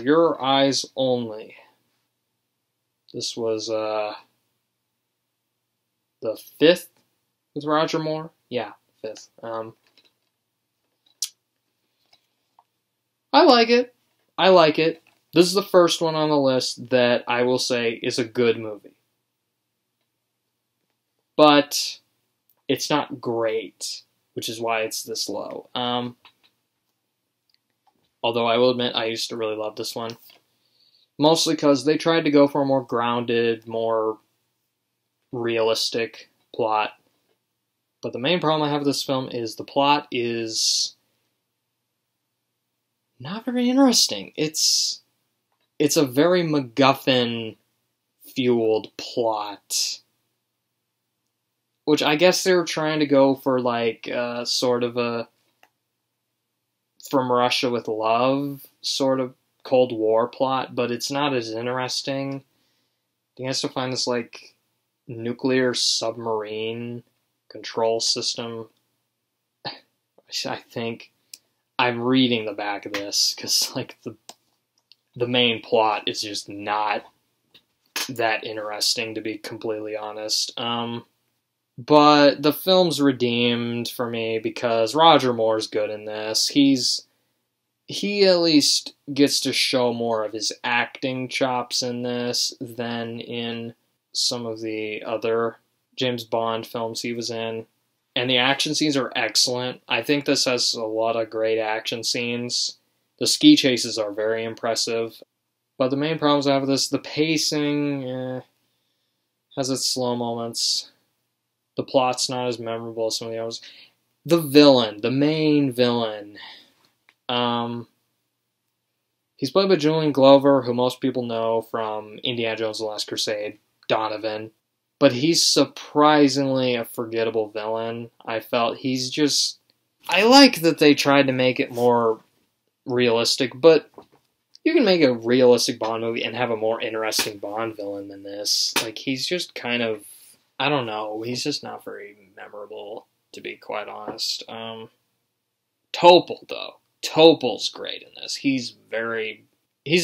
Your Eyes Only. This was the 5th with Roger Moore? Yeah, 5th. I like it. I like it. This is the first one on the list that I will say is a good movie. But it's not great, which is why it's this low. Although I will admit I used to really love this one. Mostly because they tried to go for a more grounded, more realistic plot. But the main problem I have with this film is the plot is not very interesting. It's a very MacGuffin-fueled plot. Which I guess they were trying to go for, like, sort of a From Russia with Love sort of Cold War plot, but it's not as interesting. You have to find this, like, nuclear submarine control system. I think I'm reading the back of this, because, like, the main plot is just not that interesting, to be completely honest. But the film's redeemed for me because Roger Moore's good in this. He at least gets to show more of his acting chops in this than in some of the other James Bond films he was in. And the action scenes are excellent. I think this has a lot of great action scenes. The ski chases are very impressive. But the main problems I have with this, the pacing has its slow moments. The plot's not as memorable as some of the others. The villain, the main villain. He's played by Julian Glover, who most people know from Indiana Jones and the Last Crusade, Donovan. But he's surprisingly a forgettable villain. I felt he's just... I like that they tried to make it more realistic, but you can make a realistic Bond movie and have a more interesting Bond villain than this. Like, he's just kind of... I don't know. He's just not very memorable, to be quite honest. Topol, though. Topol's great in this. He's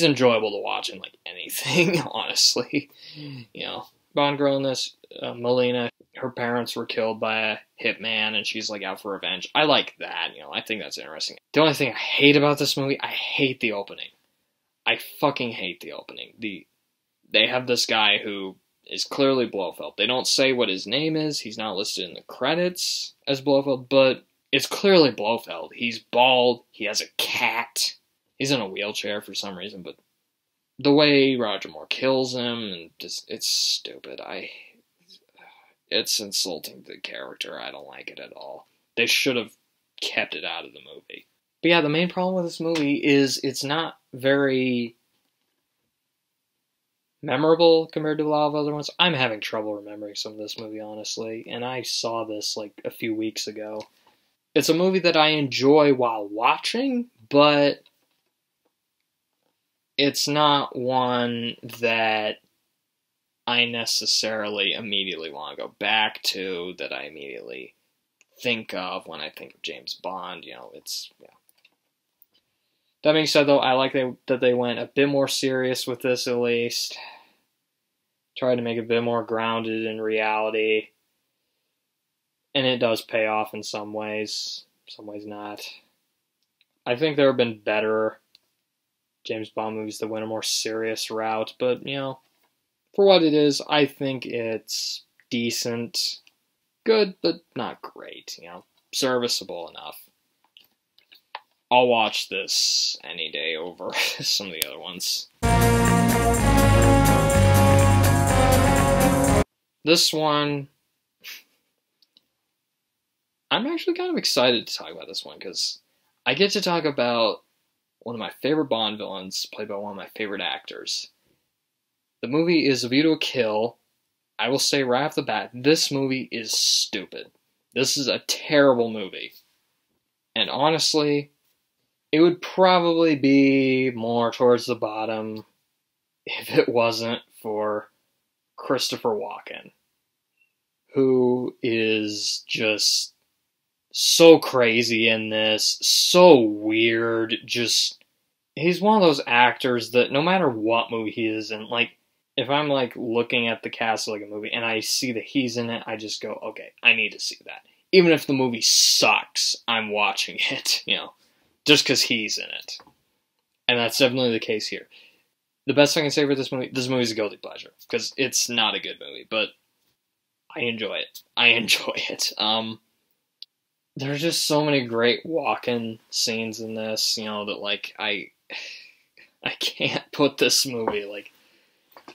enjoyable to watch in, like, anything, honestly. You know, Bond girl in this, Melina, her parents were killed by a hitman, and she's, like, out for revenge. I like that, you know. I think that's interesting. The only thing I hate about this movie, I hate the opening. I fucking hate the opening. They have this guy who is clearly Blofeld. They don't say what his name is. He's not listed in the credits as Blofeld, but it's clearly Blofeld. He's bald. He has a cat. He's in a wheelchair for some reason, but the way Roger Moore kills him, and just, it's stupid. It's insulting to the character. I don't like it at all. They should have kept it out of the movie. But yeah, the main problem with this movie is it's not very memorable compared to a lot of other ones. I'm having trouble remembering some of this movie, honestly, and I saw this like a few weeks ago. It's a movie that I enjoy while watching, but it's not one that I necessarily immediately want to go back to, that I immediately think of when I think of James Bond. You know, it's, yeah. That being said, though, I like that they went a bit more serious with this, at least. Tried to make it a bit more grounded in reality. And it does pay off in some ways not. I think there have been better James Bond movies that went a more serious route, but, you know, for what it is, I think it's decent. Good, but not great, you know. Serviceable enough. I'll watch this any day over some of the other ones. This one, I'm actually kind of excited to talk about this one, because I get to talk about one of my favorite Bond villains, played by one of my favorite actors. The movie is A View to a Kill. I will say right off the bat, this movie is stupid. This is a terrible movie. And honestly, it would probably be more towards the bottom if it wasn't for Christopher Walken, who is just so crazy in this, so weird, just he's one of those actors that no matter what movie he is in, like, if I'm, like, looking at the cast of, like, a movie and I see that he's in it, I just go, okay, I need to see that. Even if the movie sucks, I'm watching it, you know, just because he's in it. And that's definitely the case here. The best thing I can say for this movie's a guilty pleasure, because it's not a good movie, but I enjoy it. I enjoy it. There's just so many great walk-in scenes in this, you know, that, like, I can't put this movie, like,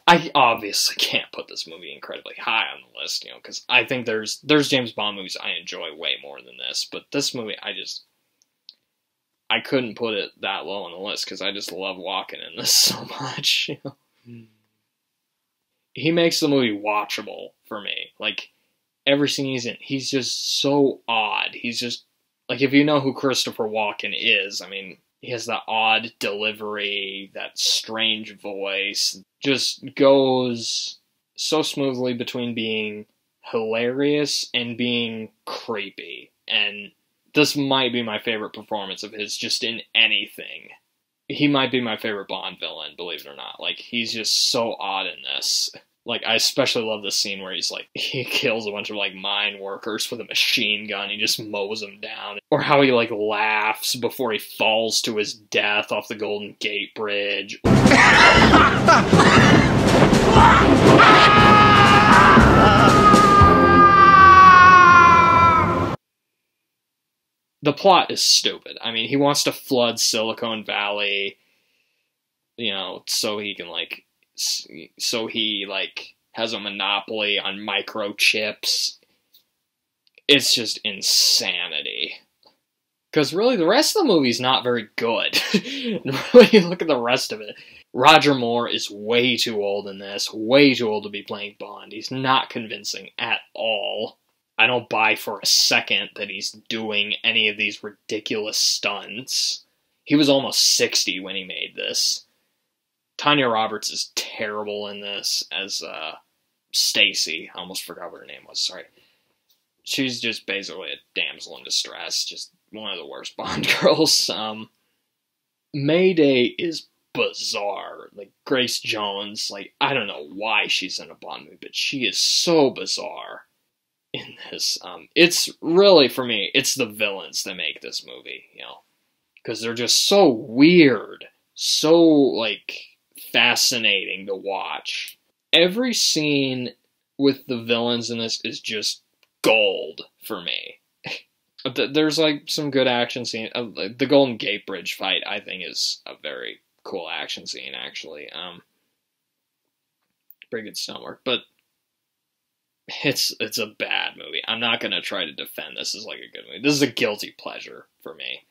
I obviously can't put this movie incredibly high on the list, you know, because I think there's James Bond movies I enjoy way more than this, but this movie, I couldn't put it that low on the list, because I just love walking in this so much, you know. He makes the movie watchable for me, like, every scene he's in, he's just so odd, he's just, like, if you know who Christopher Walken is, I mean, he has that odd delivery, that strange voice, just goes so smoothly between being hilarious and being creepy. And this might be my favorite performance of his, just in anything. He might be my favorite Bond villain, believe it or not. Like, he's just so odd in this. Like, I especially love the scene where he's like, he kills a bunch of, like, mine workers with a machine gun. He just mows them down. Or how he, like, laughs before he falls to his death off the Golden Gate Bridge. The plot is stupid. I mean, he wants to flood Silicon Valley, you know, so he can, like, has a monopoly on microchips. It's just insanity. Because really, the rest of the movie's not very good. When you look at the rest of it, Roger Moore is way too old in this, way too old to be playing Bond. He's not convincing at all. I don't buy for a second that he's doing any of these ridiculous stunts. He was almost 60 when he made this. Tanya Roberts is terrible in this as Stacy. I almost forgot what her name was, sorry. She's just basically a damsel in distress, just one of the worst Bond girls. Mayday is bizarre. Like, Grace Jones, like, I don't know why she's in a Bond movie, but she is so bizarre in this. It's really, for me, it's the villains that make this movie, you know, because they're just so weird, so, like, fascinating to watch. Every scene with the villains in this is just gold for me. There's, like, some good action scene. The Golden Gate Bridge fight, I think, is a very cool action scene, actually. Pretty good stunt work, but it's a bad movie. I'm not going to try to defend this as, like, a good movie. This is a guilty pleasure for me.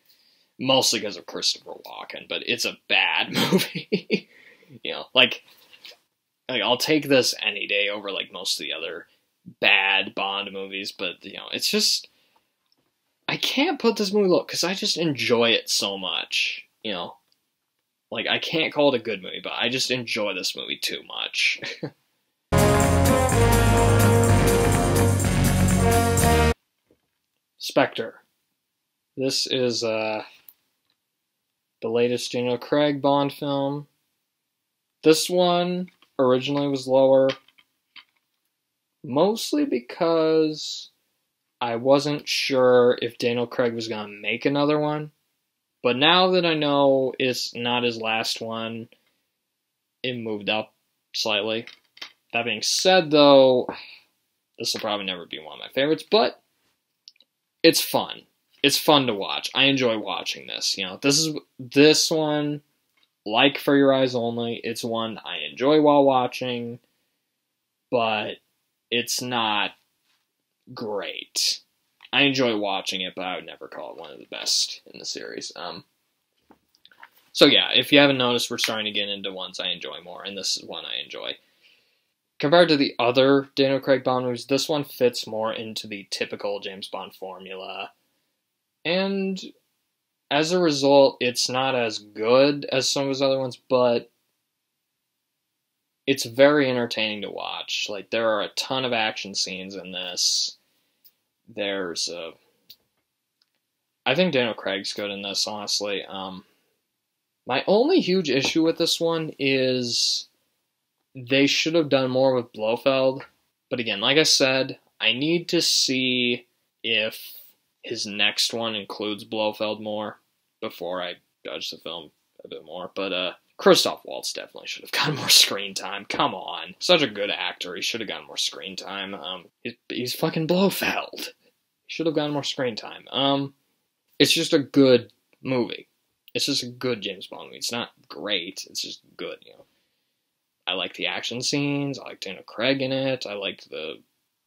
Mostly because of Christopher Walken, but it's a bad movie. You know, like, I'll take this any day over, like, most of the other bad Bond movies, but, you know, it's just, I can't put this movie low, because I just enjoy it so much, you know. Like, I can't call it a good movie, but I just enjoy this movie too much. Spectre. This is, the latest Daniel Craig Bond film. This one originally was lower, mostly because I wasn't sure if Daniel Craig was going to make another one. But now that I know it's not his last one, it moved up slightly. That being said, though, this will probably never be one of my favorites, but it's fun. It's fun to watch. I enjoy watching this. You know, this one, like For Your Eyes Only, it's one I enjoy while watching, but it's not great. I enjoy watching it, but I would never call it one of the best in the series. So yeah, if you haven't noticed, we're starting to get into ones I enjoy more, and this is one I enjoy. Compared to the other Daniel Craig Bond movies, this one fits more into the typical James Bond formula. And as a result, it's not as good as some of his other ones, but it's very entertaining to watch. Like, there are a ton of action scenes in this. I think Daniel Craig's good in this, honestly. My only huge issue with this one is they should have done more with Blofeld. But again, like I said, I need to see if his next one includes Blofeld more before I judge the film a bit more. But Christoph Waltz definitely should have gotten more screen time. Come on. Such a good actor. He should have gotten more screen time. He's fucking Blofeld. He should have gotten more screen time. It's just a good movie. It's just a good James Bond movie. It's not great. It's just good, you know. I like the action scenes. I like Daniel Craig in it.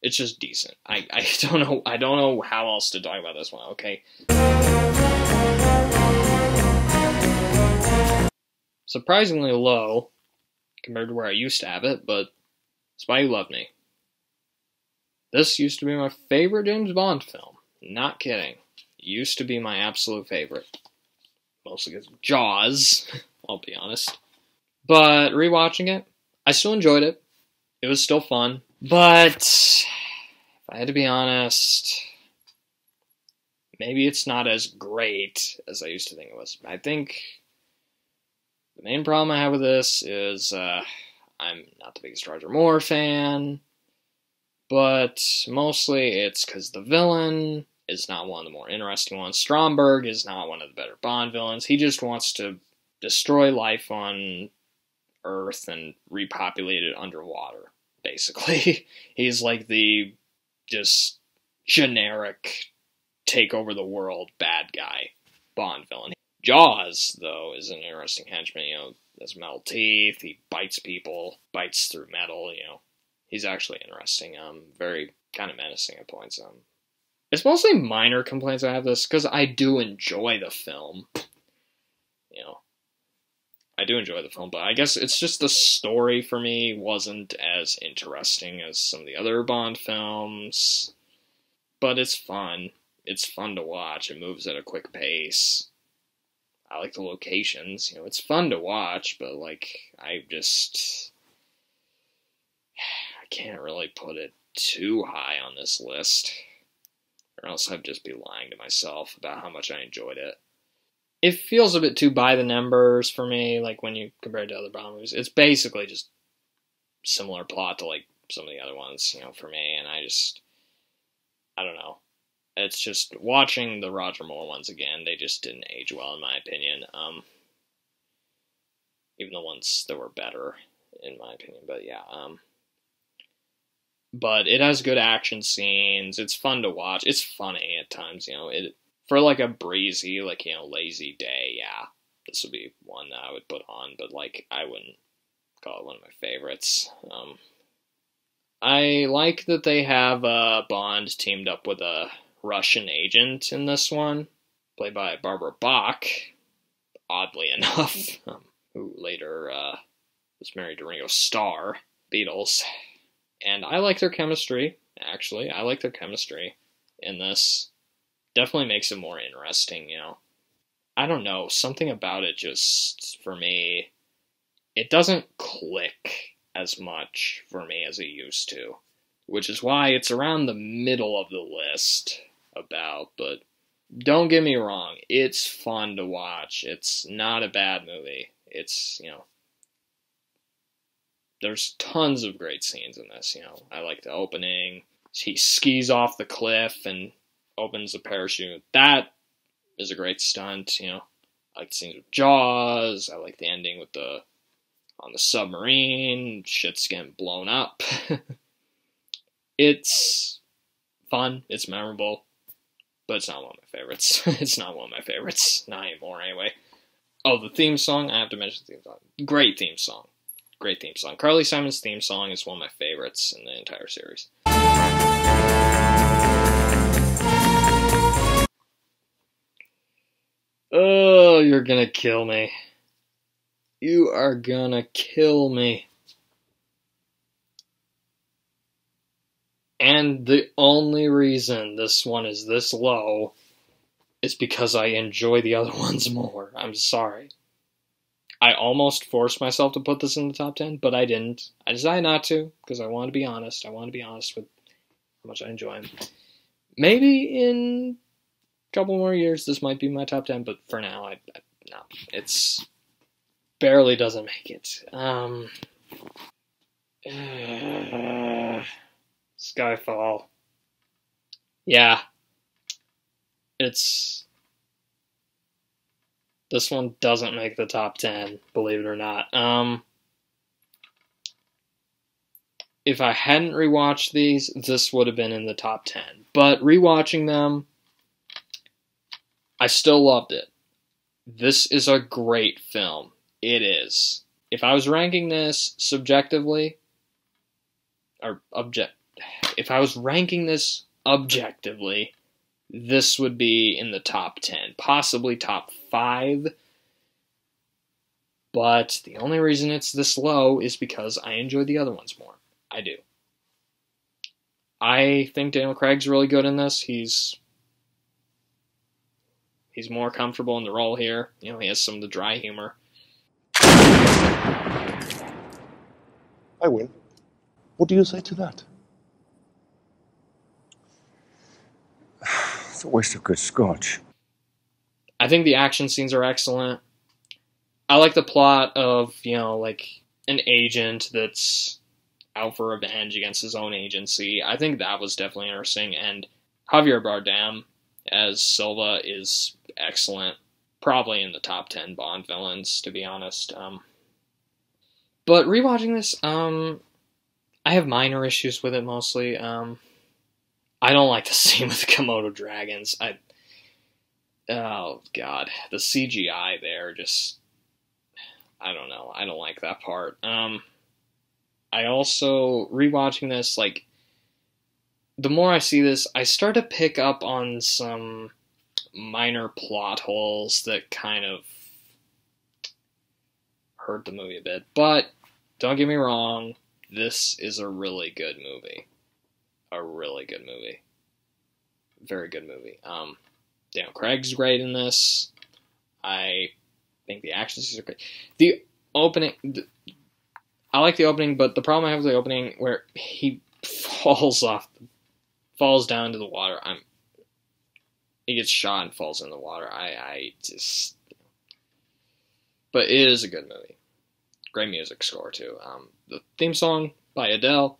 It's just decent. I don't know how else to talk about this one, okay? Surprisingly low compared to where I used to have it, but Spy Who Loved Me. This used to be my favorite James Bond film. Not kidding. It used to be my absolute favorite. Mostly because of Jaws, I'll be honest. But rewatching it, I still enjoyed it. It was still fun. But if I had to be honest, maybe it's not as great as I used to think it was. I think the main problem I have with this is I'm not the biggest Roger Moore fan. But mostly it's because the villain is not one of the more interesting ones. Stromberg is not one of the better Bond villains. He just wants to destroy life on Earth and repopulate it underwater, basically. He's like the just generic take over the world bad guy Bond villain. Jaws, though, is an interesting henchman. You know, has metal teeth, he bites people, bites through metal, you know. He's actually interesting, very kind of menacing at points. It's mostly minor complaints I have this, because I do enjoy the film. You know, I do enjoy the film, but I guess it's just the story for me wasn't as interesting as some of the other Bond films. But it's fun. It's fun to watch. It moves at a quick pace. I like the locations. You know, it's fun to watch, but, like, I can't really put it too high on this list, or else I'd just be lying to myself about how much I enjoyed it. It feels a bit too by the numbers for me, like when you compare it to other Bond movies. It's basically just similar plot to like some of the other ones, you know, for me, and I don't know. It's just watching the Roger Moore ones again, they just didn't age well in my opinion. Even the ones that were better, in my opinion, but yeah, but it has good action scenes. It's fun to watch. It's funny at times, you know. For like a breezy, like, you know, lazy day, yeah, this would be one that I would put on. But like, I wouldn't call it one of my favorites. I like that they have Bond teamed up with a Russian agent in this one, played by Barbara Bach, oddly enough, who later was married to Ringo Starr, Beatles. And I like their chemistry, actually. I like their chemistry in this. Definitely makes it more interesting, you know. I don't know, something about it just, for me, it doesn't click as much for me as it used to. Which is why it's around the middle of the list about, but don't get me wrong, it's fun to watch. It's not a bad movie. It's, you know, there's tons of great scenes in this, you know. I like the opening. He skis off the cliff and opens the parachute. That is a great stunt, you know. I like the scenes with Jaws. I like the ending with on the submarine. Shit's getting blown up. It's fun. It's memorable. But it's not one of my favorites. It's not one of my favorites. Not anymore, anyway. Oh, the theme song. I have to mention the theme song. Great theme song. Great theme song. Carly Simon's theme song is one of my favorites in the entire series. Oh, you're gonna kill me. You are gonna kill me. And the only reason this one is this low is because I enjoy the other ones more. I'm sorry. I almost forced myself to put this in the top 10, but I didn't. I decided not to, because I want to be honest. I want to be honest with how much I enjoy them. Maybe in a couple more years, this might be my top 10, but for now, no. It's barely doesn't make it. Skyfall. Yeah, this one doesn't make the top 10, believe it or not. If I hadn't rewatched these, this would have been in the top 10. But rewatching them, I still loved it. This is a great film. It is. If I was ranking this subjectively, if I was ranking this objectively, this would be in the top 10, possibly top 5. But the only reason it's this low is because I enjoy the other ones more. I do. I think Daniel Craig's really good in this. He's more comfortable in the role here. You know, he has some of the dry humor. I win. What do you say to that? It's a waste of good scotch. I think the action scenes are excellent. I like the plot of, you know, like an agent that's out for revenge against his own agency. I think that was definitely interesting. And Javier Bardem as Silva is excellent. Probably in the top 10 Bond villains, to be honest. But rewatching this, I have minor issues with it mostly. I don't like the scene with the Komodo dragons. Oh god, the CGI there just, I don't know. I don't like that part. I also, rewatching this, like, the more I see this, I start to pick up on some minor plot holes that kind of hurt the movie a bit. But, don't get me wrong, this is a really good movie. A really good movie. Very good movie. Daniel Craig's great in this. I think the action scenes are great. The opening, I like the opening, but the problem I have with the opening where he falls down into the water. He gets shot and falls in the water. But it is a good movie. Great music score too. The theme song by Adele.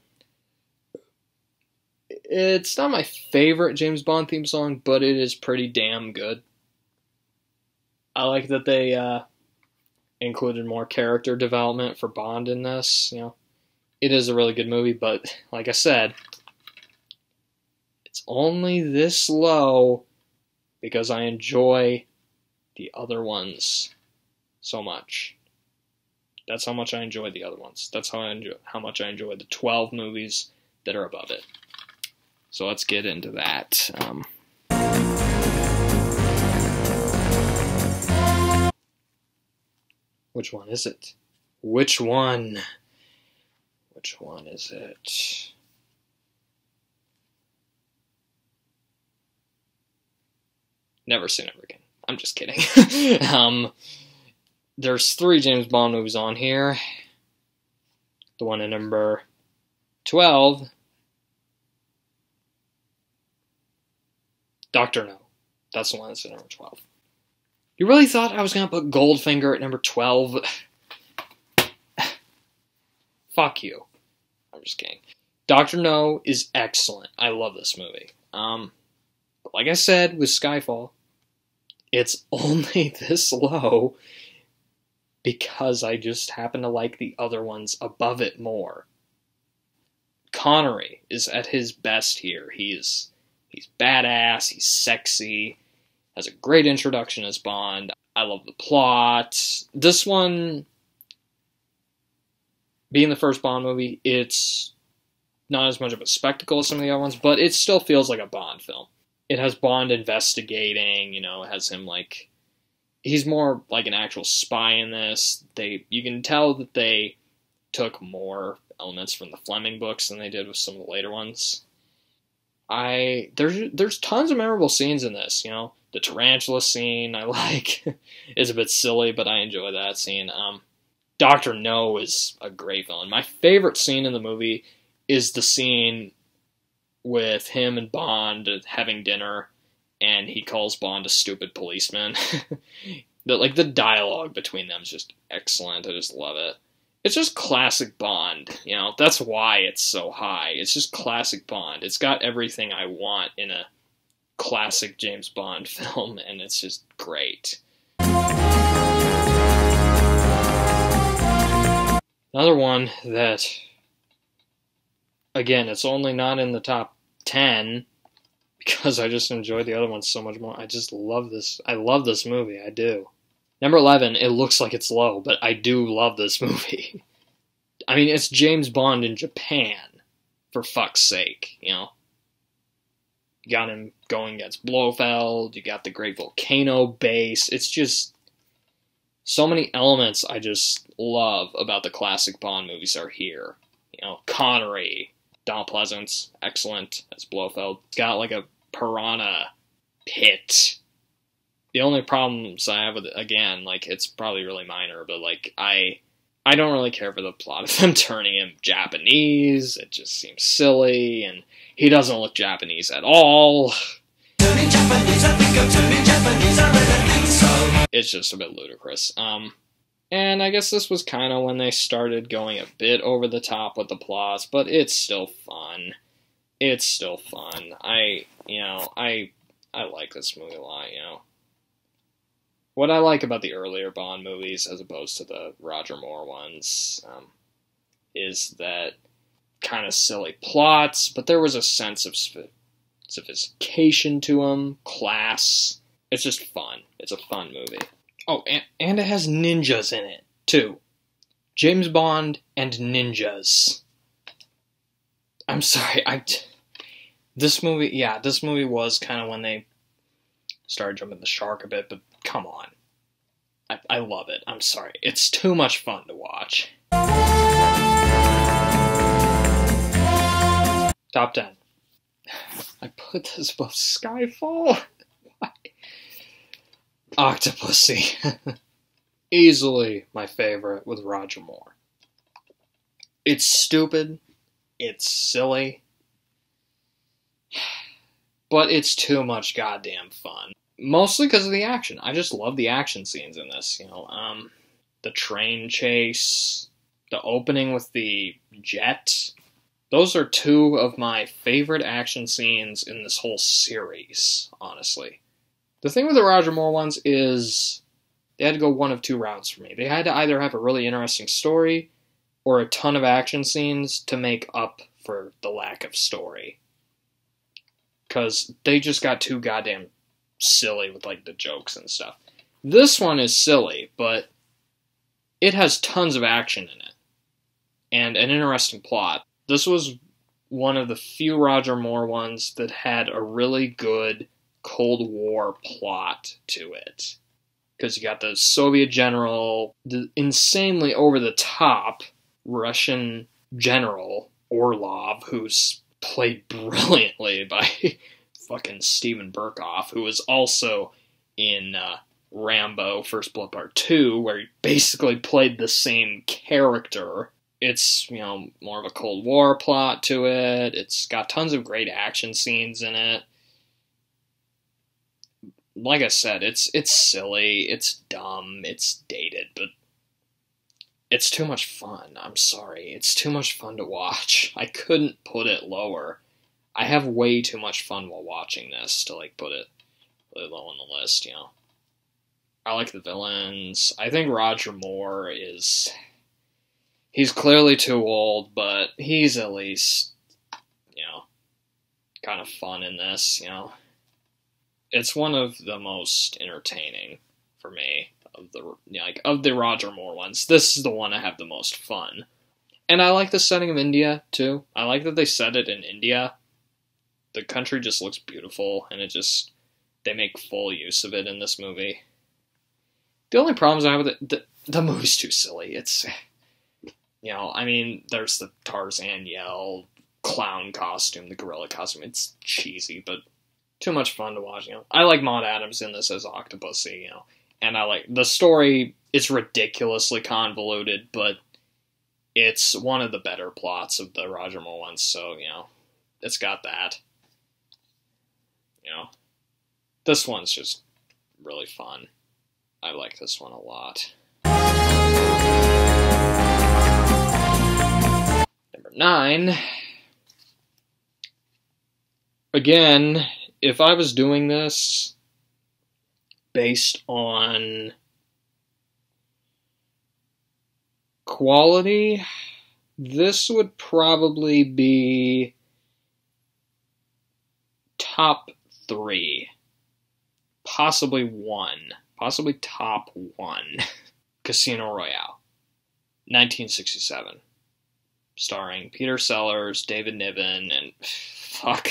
It's not my favorite James Bond theme song, but it is pretty damn good. I like that they included more character development for Bond in this. You know, it is a really good movie, but like I said, it's only this low because I enjoy the other ones so much. That's how much I enjoy the other ones. That's how much I enjoy the 12 movies that are above it. So let's get into that. Which one is it? Which one? Which one is it? Never Say Never Again. I'm just kidding. There's 3 James Bond movies on here. The one at number 12, Dr. No. That's the one that's at number 12. You really thought I was going to put Goldfinger at number 12? Fuck you. I'm just kidding. Dr. No is excellent. I love this movie. But like I said with Skyfall, it's only this low because I just happen to like the other ones above it more. Connery is at his best here. He's badass, he's sexy, has a great introduction as Bond. I love the plot. This one, being the first Bond movie, it's not as much of a spectacle as some of the other ones, but it still feels like a Bond film. It has Bond investigating, you know, it has him like, he's more like an actual spy in this. You can tell that they took more elements from the Fleming books than they did with some of the later ones. There's tons of memorable scenes in this, you know. The tarantula scene I like. It's a bit silly, but I enjoy that scene. Dr. No is a great villain. My favorite scene in the movie is the scene with him and Bond having dinner, and he calls Bond a stupid policeman. The dialogue between them is just excellent. I just love it. It's just classic Bond, you know. That's why it's so high. It's just classic Bond. It's got everything I want in a classic James Bond film, and it's just great. Another one that, again, it's only not in the top 10 because I just enjoy the other ones so much more. I just love this. I love this movie. I do. Number 11, it looks like it's low, but I do love this movie. I mean, it's James Bond in Japan, for fuck's sake, you know. You got him going against Blofeld, you got the Great Volcano base. It's just so many elements I just love about the classic Bond movies are here. You know, Connery, Donald Pleasance, excellent as Blofeld. It's got like a piranha pit. The only problems I have with it, again, like, it's probably really minor, but, like, I don't really care for the plot of them turning him Japanese. It just seems silly, and he doesn't look Japanese at all. Turning Japanese, I think I'm turning Japanese, I really think so. It's just a bit ludicrous. And I guess this was kind of when they started going a bit over the top with the plots, but it's still fun. It's still fun. I like this movie a lot, you know. What I like about the earlier Bond movies, as opposed to the Roger Moore ones, is that kind of silly plots, but there was a sense of sophistication to them, class. It's just fun. It's a fun movie. Oh, and it has ninjas in it, too. James Bond and ninjas. I'm sorry, this movie was kind of when they started jumping the shark a bit, but come on. I love it. I'm sorry. It's too much fun to watch. Top 10. I put this above Skyfall. Why? Octopussy. Easily my favorite with Roger Moore. It's stupid. It's silly. But it's too much goddamn fun. Mostly because of the action. I just love the action scenes in this, you know. The train chase, the opening with the jet. Those are two of my favorite action scenes in this whole series, honestly. The thing with the Roger Moore ones is they had to go one of two routes for me. They had to either have a really interesting story or a ton of action scenes to make up for the lack of story. Because they just got too goddamn silly with, like, the jokes and stuff. This one is silly, but it has tons of action in it. And an interesting plot. This was one of the few Roger Moore ones that had a really good Cold War plot to it. Because you got the Soviet general, the insanely over-the-top Russian general, Orlov, who's played brilliantly by fucking Steven Berkoff, who was also in Rambo First Blood Part 2, where he basically played the same character. It's, you know, more of a Cold War plot to it. It's got tons of great action scenes in it. Like I said, it's silly, it's dumb, it's dated, but it's too much fun. I'm sorry. It's too much fun to watch. I couldn't put it lower. I have way too much fun while watching this to, like, put it really low on the list, you know. I like the villains. I think Roger Moore is... He's clearly too old, but he's at least, you know, kind of fun in this, you know. It's one of the most entertaining for me of the Roger Moore ones. This is the one I have the most fun. And I like the setting of India, too. I like that they set it in India. The country just looks beautiful, and they make full use of it in this movie. The only problems I have with it, the movie's too silly. It's, you know, I mean, there's the Tarzan yell, clown costume, the gorilla costume. It's cheesy, but too much fun to watch, you know. I like Maud Adams in this as Octopussy, you know. And I like the story. It's ridiculously convoluted, but it's one of the better plots of the Roger Moore ones, so, you know, it's got that. You know, this one's just really fun. I like this one a lot. Number 9. Again, if I was doing this based on quality, this would probably be top 3. Possibly 1. Possibly top 1. Casino Royale. 1967. Starring Peter Sellers, David Niven, and... fuck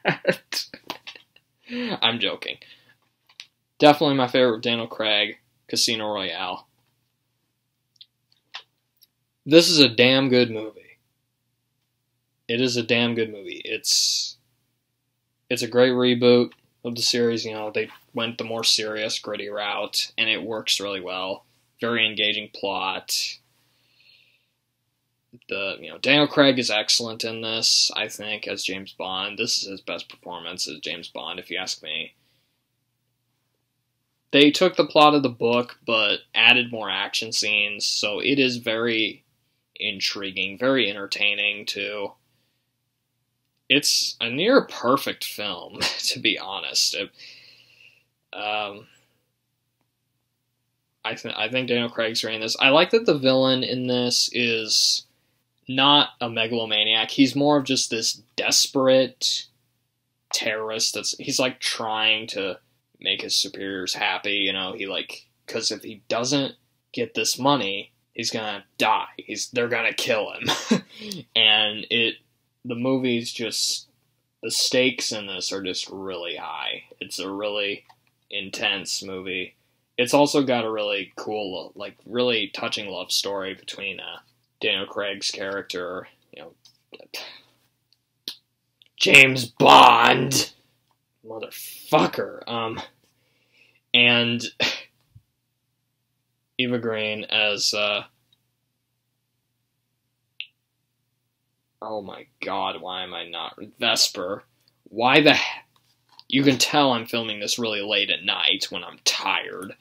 that. I'm joking. Definitely my favorite Daniel Craig, Casino Royale. This is a damn good movie. It is a damn good movie. It's a great reboot of the series. You know, they went the more serious, gritty route, and it works really well. Very engaging plot. Daniel Craig is excellent in this, I think, as James Bond. This is his best performance as James Bond, if you ask me. They took the plot of the book, but added more action scenes, so it is very intriguing, very entertaining, too. It's a near perfect film, to be honest. I think Daniel Craig's great in this. I like that the villain in this is not a megalomaniac. He's more of just this desperate terrorist he's like trying to make his superiors happy, you know. Because if he doesn't get this money, he's gonna die. They're gonna kill him. And the movie's just, the stakes in this are just really high. It's a really intense movie. It's also got a really cool, like, really touching love story between Daniel Craig's character, James Bond, motherfucker, and Eva Green as, oh my god, why am I not, Vesper. You can tell I'm filming this really late at night when I'm tired.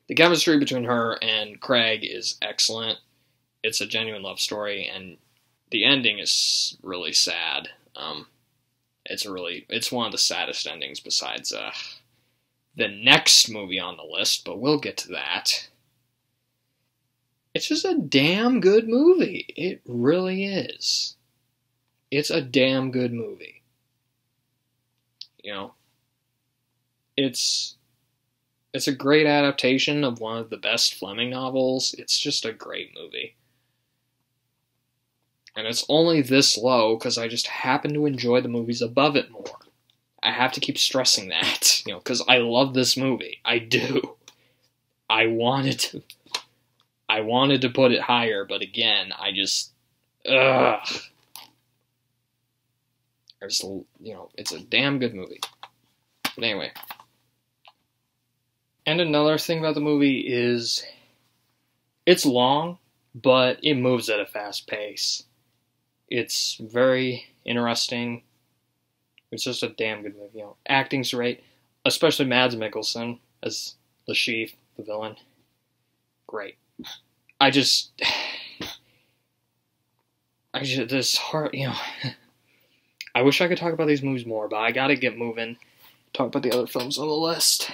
The chemistry between her and Craig is excellent. It's a genuine love story, and the ending is really sad. It's one of the saddest endings besides the next movie on the list, but we'll get to that. It's just a damn good movie. It really is. It's a damn good movie. It's a great adaptation of one of the best Fleming novels. It's just a great movie. And it's only this low because I just happen to enjoy the movies above it more. I have to keep stressing that, because I love this movie. I do. I wanted to put it higher, but again, it's a damn good movie. But anyway. And another thing about the movie is it's long, but it moves at a fast pace. It's very interesting. It's just a damn good movie. Acting's great, especially Mads Mikkelsen as the chief, the villain. Great. This hard, I wish I could talk about these movies more, but I gotta get moving. Talk about the other films on the list.